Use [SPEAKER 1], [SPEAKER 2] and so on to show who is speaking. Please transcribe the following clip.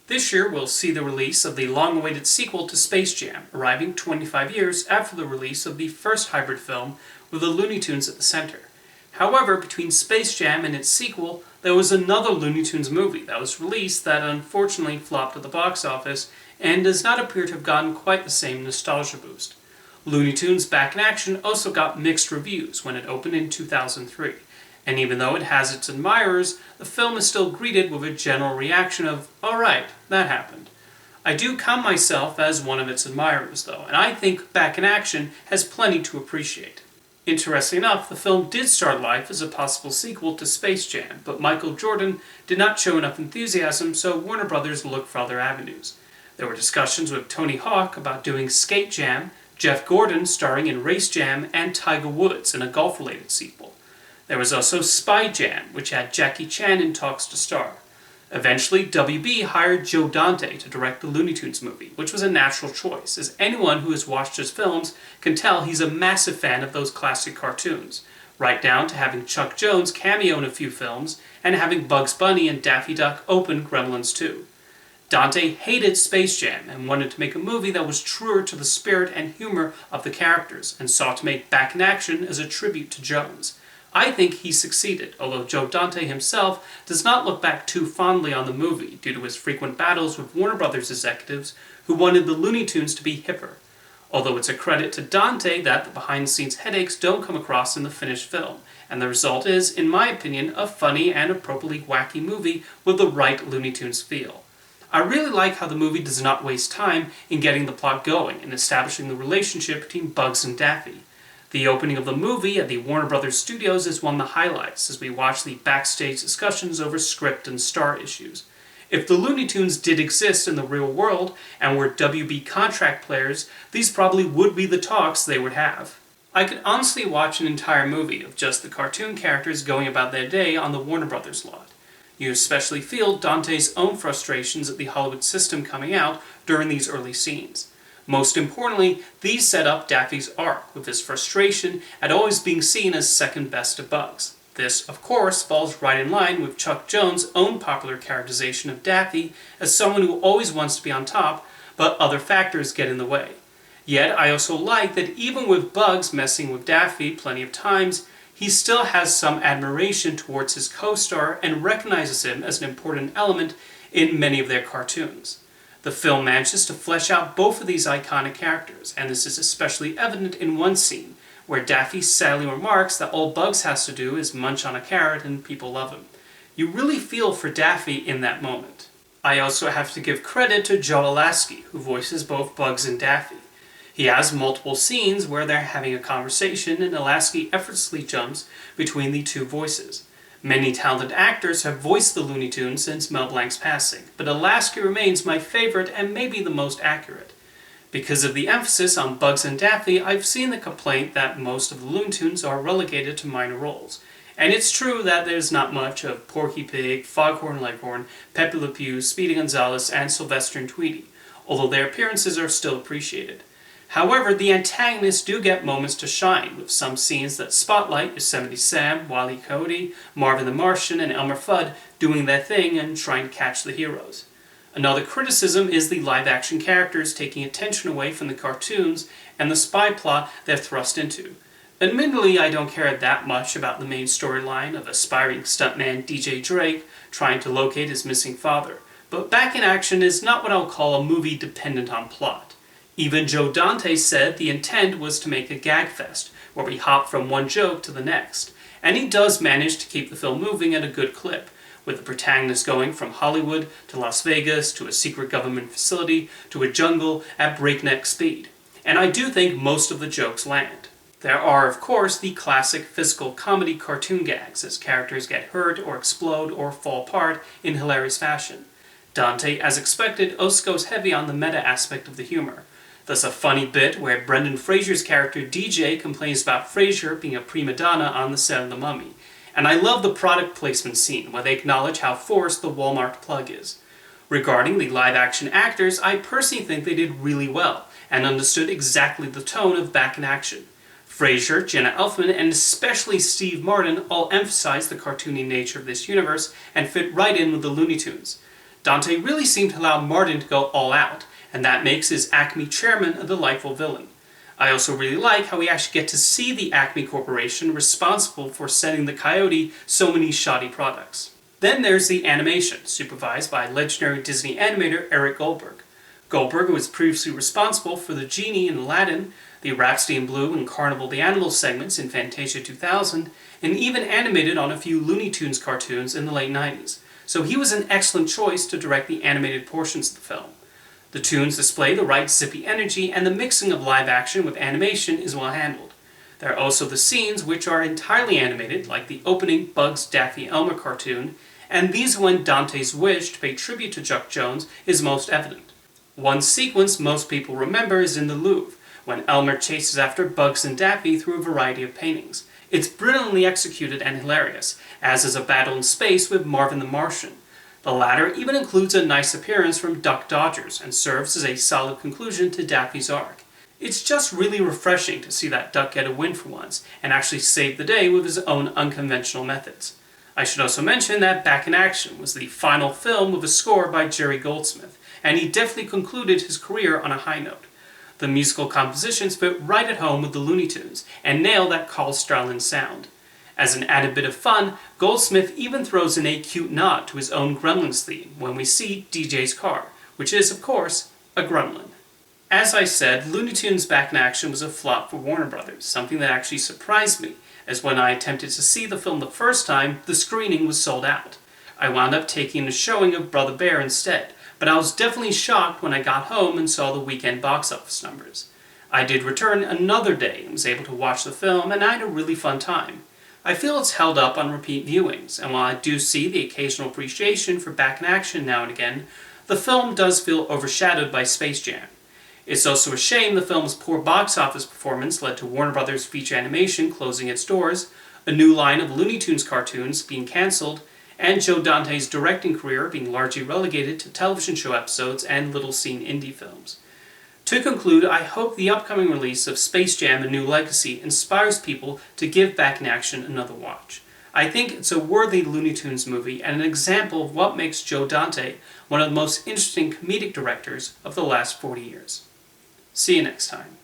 [SPEAKER 1] This year we'll see the release of the long-awaited sequel to Space Jam, arriving 25 years after the release of the first hybrid film with the Looney Tunes at the center. However, between Space Jam and its sequel, there was another Looney Tunes movie that was released that unfortunately flopped at the box office and does not appear to have gotten quite the same nostalgia boost. Looney Tunes Back in Action also got mixed reviews when it opened in 2003, and even though it has its admirers, the film is still greeted with a general reaction of, alright, that happened. I do count myself as one of its admirers though, and I think Back in Action has plenty to appreciate. Interestingly enough, the film did start life as a possible sequel to Space Jam, but Michael Jordan did not show enough enthusiasm, so Warner Brothers looked for other avenues. There were discussions with Tony Hawk about doing Skate Jam, Jeff Gordon starring in Race Jam, and Tiger Woods in a golf-related sequel. There was also Spy Jam, which had Jackie Chan in talks to star. Eventually, WB hired Joe Dante to direct the Looney Tunes movie, which was a natural choice, as anyone who has watched his films can tell he's a massive fan of those classic cartoons, right down to having Chuck Jones cameo in a few films, and having Bugs Bunny and Daffy Duck open Gremlins 2. Dante hated Space Jam and wanted to make a movie that was truer to the spirit and humor of the characters, and sought to make Back in Action as a tribute to Jones. I think he succeeded, although Joe Dante himself does not look back too fondly on the movie due to his frequent battles with Warner Brothers executives who wanted the Looney Tunes to be hipper. Although it's a credit to Dante that the behind-the-scenes headaches don't come across in the finished film, and the result is, in my opinion, a funny and appropriately wacky movie with the right Looney Tunes feel. I really like how the movie does not waste time in getting the plot going and establishing the relationship between Bugs and Daffy. The opening of the movie at the Warner Brothers studios is one of the highlights as we watch the backstage discussions over script and star issues. If the Looney Tunes did exist in the real world and were WB contract players, these probably would be the talks they would have. I could honestly watch an entire movie of just the cartoon characters going about their day on the Warner Brothers lot. You especially feel Dante's own frustrations at the Hollywood system coming out during these early scenes. Most importantly, these set up Daffy's arc, with his frustration at always being seen as second best to Bugs. This, of course, falls right in line with Chuck Jones' own popular characterization of Daffy as someone who always wants to be on top, but other factors get in the way. Yet, I also like that even with Bugs messing with Daffy plenty of times, he still has some admiration towards his co-star and recognizes him as an important element in many of their cartoons. The film manages to flesh out both of these iconic characters, and this is especially evident in one scene, where Daffy sadly remarks that all Bugs has to do is munch on a carrot and people love him. You really feel for Daffy in that moment. I also have to give credit to Joe Dante, who voices both Bugs and Daffy. He has multiple scenes where they're having a conversation and Dante effortlessly jumps between the two voices. Many talented actors have voiced the Looney Tunes since Mel Blanc's passing, but Dante remains my favorite and maybe the most accurate. Because of the emphasis on Bugs and Daffy, I've seen the complaint that most of the Looney Tunes are relegated to minor roles. And it's true that there's not much of Porky Pig, Foghorn Leghorn, Pepe Le Pew, Speedy Gonzales, and Sylvester and Tweety, although their appearances are still appreciated. However, the antagonists do get moments to shine, with some scenes that spotlight Yosemite Sam, Wile E. Coyote, Marvin the Martian, and Elmer Fudd doing their thing and trying to catch the heroes. Another criticism is the live-action characters taking attention away from the cartoons and the spy plot they're thrust into. Admittedly, I don't care that much about the main storyline of aspiring stuntman DJ Drake trying to locate his missing father, but Back in Action is not what I'll call a movie dependent on plot. Even Joe Dante said the intent was to make a gag fest, where we hop from one joke to the next. And he does manage to keep the film moving at a good clip, with the protagonist going from Hollywood to Las Vegas to a secret government facility to a jungle at breakneck speed. And I do think most of the jokes land. There are, of course, the classic physical comedy cartoon gags as characters get hurt or explode or fall apart in hilarious fashion. Dante, as expected, also goes heavy on the meta aspect of the humor. Thus a funny bit where Brendan Fraser's character DJ complains about Fraser being a prima donna on the set of The Mummy. And I love the product placement scene where they acknowledge how forced the Walmart plug is. Regarding the live-action actors, I personally think they did really well and understood exactly the tone of Back in Action. Fraser, Jenna Elfman, and especially Steve Martin all emphasized the cartoony nature of this universe and fit right in with the Looney Tunes. Dante really seemed to allow Martin to go all out, and that makes his Acme chairman a delightful villain. I also really like how we actually get to see the Acme Corporation responsible for sending the Coyote so many shoddy products. Then there's the animation, supervised by legendary Disney animator Eric Goldberg. Goldberg was previously responsible for the Genie in Aladdin, the Rhapsody in Blue and Carnival the Animal segments in Fantasia 2000, and even animated on a few Looney Tunes cartoons in the late 90s. So he was an excellent choice to direct the animated portions of the film. The tunes display the right zippy energy, and the mixing of live action with animation is well handled. There are also the scenes which are entirely animated, like the opening Bugs Daffy Elmer cartoon, and these are when Dante's wish to pay tribute to Chuck Jones is most evident. One sequence most people remember is in the Louvre, when Elmer chases after Bugs and Daffy through a variety of paintings. It's brilliantly executed and hilarious, as is a battle in space with Marvin the Martian. The latter even includes a nice appearance from Duck Dodgers and serves as a solid conclusion to Daffy's arc. It's just really refreshing to see that Duck get a win for once, and actually save the day with his own unconventional methods. I should also mention that Back in Action was the final film with a score by Jerry Goldsmith, and he definitely concluded his career on a high note. The musical compositions fit right at home with the Looney Tunes, and nail that Carl Stroud sound. As an added bit of fun, Goldsmith even throws in a cute nod to his own Gremlins theme when we see DJ's car, which is, of course, a gremlin. As I said, Looney Tunes Back in Action was a flop for Warner Brothers, something that actually surprised me, as when I attempted to see the film the first time, the screening was sold out. I wound up taking a showing of Brother Bear instead, but I was definitely shocked when I got home and saw the weekend box office numbers. I did return another day and was able to watch the film, and I had a really fun time. I feel it's held up on repeat viewings, and while I do see the occasional appreciation for Back in Action now and again, the film does feel overshadowed by Space Jam. It's also a shame the film's poor box office performance led to Warner Brothers Feature Animation closing its doors, a new line of Looney Tunes cartoons being cancelled, and Joe Dante's directing career being largely relegated to television show episodes and little-seen indie films. To conclude, I hope the upcoming release of Space Jam: A New Legacy inspires people to give Back in Action another watch. I think it's a worthy Looney Tunes movie and an example of what makes Joe Dante one of the most interesting comedic directors of the last 40 years. See you next time.